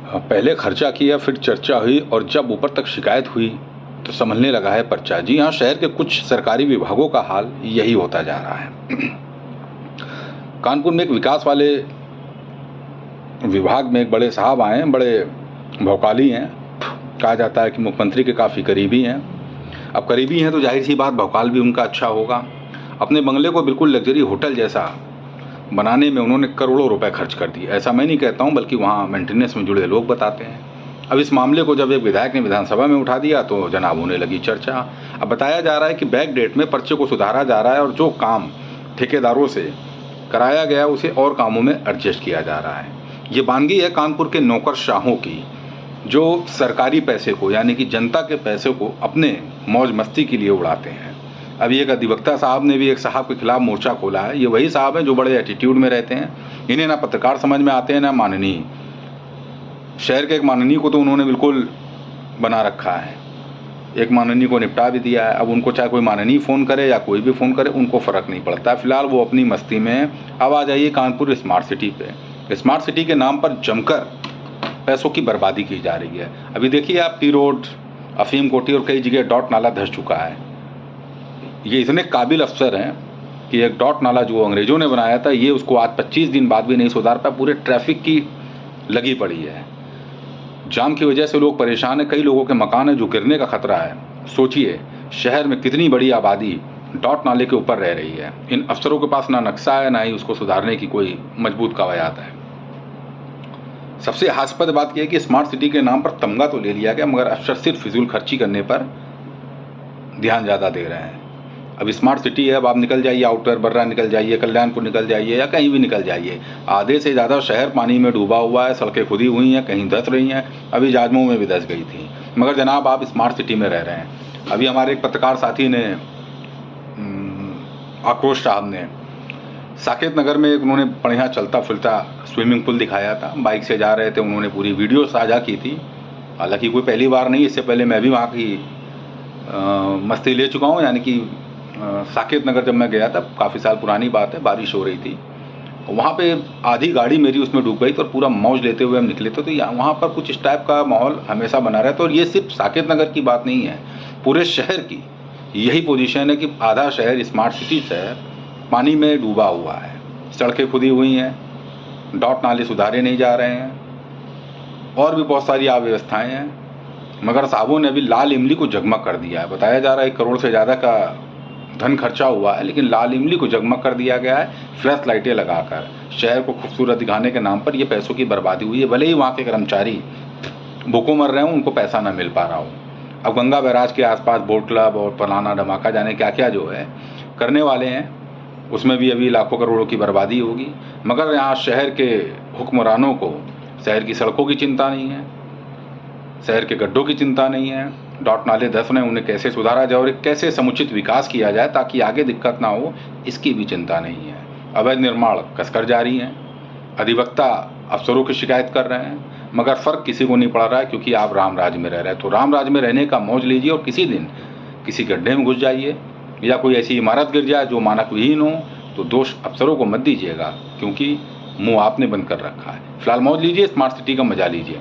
पहले खर्चा किया, फिर चर्चा हुई और जब ऊपर तक शिकायत हुई तो संभलने लगा है पर्चा। जी हाँ, शहर के कुछ सरकारी विभागों का हाल यही होता जा रहा है। कानपुर में एक विकास वाले विभाग में एक बड़े साहब आए हैं, बड़े भौकाली हैं। कहा जाता है कि मुख्यमंत्री के काफ़ी करीबी हैं। अब करीबी हैं तो जाहिर सी बात भौकाल भी उनका अच्छा होगा। अपने बंगले को बिल्कुल लग्जरी होटल जैसा बनाने में उन्होंने करोड़ों रुपए खर्च कर दिए। ऐसा मैं नहीं कहता हूं, बल्कि वहां मेंटेनेंस में जुड़े लोग बताते हैं। अब इस मामले को जब एक विधायक ने विधानसभा में उठा दिया तो जनाब होने लगी चर्चा। अब बताया जा रहा है कि बैक डेट में पर्चे को सुधारा जा रहा है और जो काम ठेकेदारों से कराया गया उसे और कामों में एडजस्ट किया जा रहा है। ये वानगी है कानपुर के नौकरशाहों की, जो सरकारी पैसे को यानी कि जनता के पैसे को अपने मौज मस्ती के लिए उड़ाते हैं। अभी एक अधिवक्ता साहब ने भी एक साहब के खिलाफ मोर्चा खोला है। ये वही साहब हैं जो बड़े एटीट्यूड में रहते हैं। इन्हें ना पत्रकार समझ में आते हैं ना माननीय। शहर के एक माननीय को तो उन्होंने बिल्कुल बना रखा है, एक माननीय को निपटा भी दिया है। अब उनको चाहे कोई माननीय फ़ोन करे या कोई भी फ़ोन करे, उनको फ़र्क नहीं पड़ता। फिलहाल वो अपनी मस्ती में हैं। अब आ जाइए कानपुर स्मार्ट सिटी पे। स्मार्ट सिटी के नाम पर जमकर पैसों की बर्बादी की जा रही है। अभी देखिए आप, टी रोड, अफीम कोठी और कई जगह डॉट नाला धस चुका है। ये इतने काबिल अफसर हैं कि एक डॉट नाला जो अंग्रेजों ने बनाया था, ये उसको आज 25 दिन बाद भी नहीं सुधार पाया। पूरे ट्रैफिक की लगी पड़ी है। जाम की वजह से लोग परेशान हैं। कई लोगों के मकान है जो गिरने का खतरा है। सोचिए शहर में कितनी बड़ी आबादी डॉट नाले के ऊपर रह रही है। इन अफसरों के पास ना नक्शा है, ना ही उसको सुधारने की कोई मजबूत कवायद है। सबसे हास्यास्पद बात यह है कि स्मार्ट सिटी के नाम पर तमगा तो ले लिया गया, मगर अफसर सिर्फ फिजूल खर्ची करने पर ध्यान ज़्यादा दे रहे हैं। अब स्मार्ट सिटी है, अब आप निकल जाइए, आउटर बर्रा निकल जाइए, कल्याणपुर निकल जाइए या कहीं भी निकल जाइए, आधे से ज़्यादा शहर पानी में डूबा हुआ है। सड़कें खुदी हुई हैं, कहीं धंस रही हैं। अभी जाजमऊ में भी धंस गई थी। मगर जनाब आप स्मार्ट सिटी में रह रहे हैं। अभी हमारे एक पत्रकार साथी ने, आक्रोश साहब ने, साकेत नगर में एक उन्होंने बढ़िया चलता फिरता स्विमिंग पूल दिखाया था। बाइक से जा रहे थे, उन्होंने पूरी वीडियो साझा की थी। हालांकि कोई पहली बार नहीं, इससे पहले मैं भी वहाँ की मस्ती ले चुका हूँ। यानी कि साकेत नगर जब मैं गया था, काफ़ी साल पुरानी बात है, बारिश हो रही थी। वहाँ पे आधी गाड़ी मेरी उसमें डूब गई थी और पूरा मौज लेते हुए हम निकले थे। तो वहाँ पर कुछ इस टाइप का माहौल हमेशा बना रहता है। और ये सिर्फ साकेत नगर की बात नहीं है, पूरे शहर की यही पोजीशन है कि आधा शहर स्मार्ट सिटी शहर पानी में डूबा हुआ है। सड़कें खुदी हुई हैं, डॉट नाले सुधारे नहीं जा रहे हैं और भी बहुत सारी अव्यवस्थाएँ हैं। मगर साहबों ने अभी लाल इमली को जगमग कर दिया है। बताया जा रहा है 1 करोड़ से ज़्यादा का धन खर्चा हुआ है, लेकिन लाल इमली को जगमग कर दिया गया है फ्लैश लाइटें लगाकर। शहर को खूबसूरत दिखाने के नाम पर ये पैसों की बर्बादी हुई है। भले ही वहाँ के कर्मचारी भूखों मर रहे हों, उनको पैसा ना मिल पा रहा हो। अब गंगा बैराज के आसपास बोट क्लब और फलाना धमाका जाने क्या क्या जो है करने वाले हैं, उसमें भी अभी लाखों करोड़ों की बर्बादी होगी। मगर यहाँ शहर के हुक्मरानों को शहर की सड़कों की चिंता नहीं है, शहर के गड्ढों की चिंता नहीं है। डॉट नाले धस रहे हैं, उन्हें कैसे सुधारा जाए और कैसे समुचित विकास किया जाए ताकि आगे दिक्कत ना हो, इसकी भी चिंता नहीं है। अवैध निर्माण कसकर जारी हैं। अधिवक्ता अफसरों की शिकायत कर रहे हैं, मगर फ़र्क किसी को नहीं पड़ रहा है, क्योंकि आप राम राज में रह रहे हैं। तो राम राज में रहने का मौज लीजिए और किसी दिन किसी गड्ढे में घुस जाइए या कोई ऐसी इमारत गिर जाए जो मानक विहीन हो, तो दोष अफसरों को मत दीजिएगा, क्योंकि मुँह आपने बंद कर रखा है। फिलहाल मौज लीजिए, स्मार्ट सिटी का मजा लीजिए।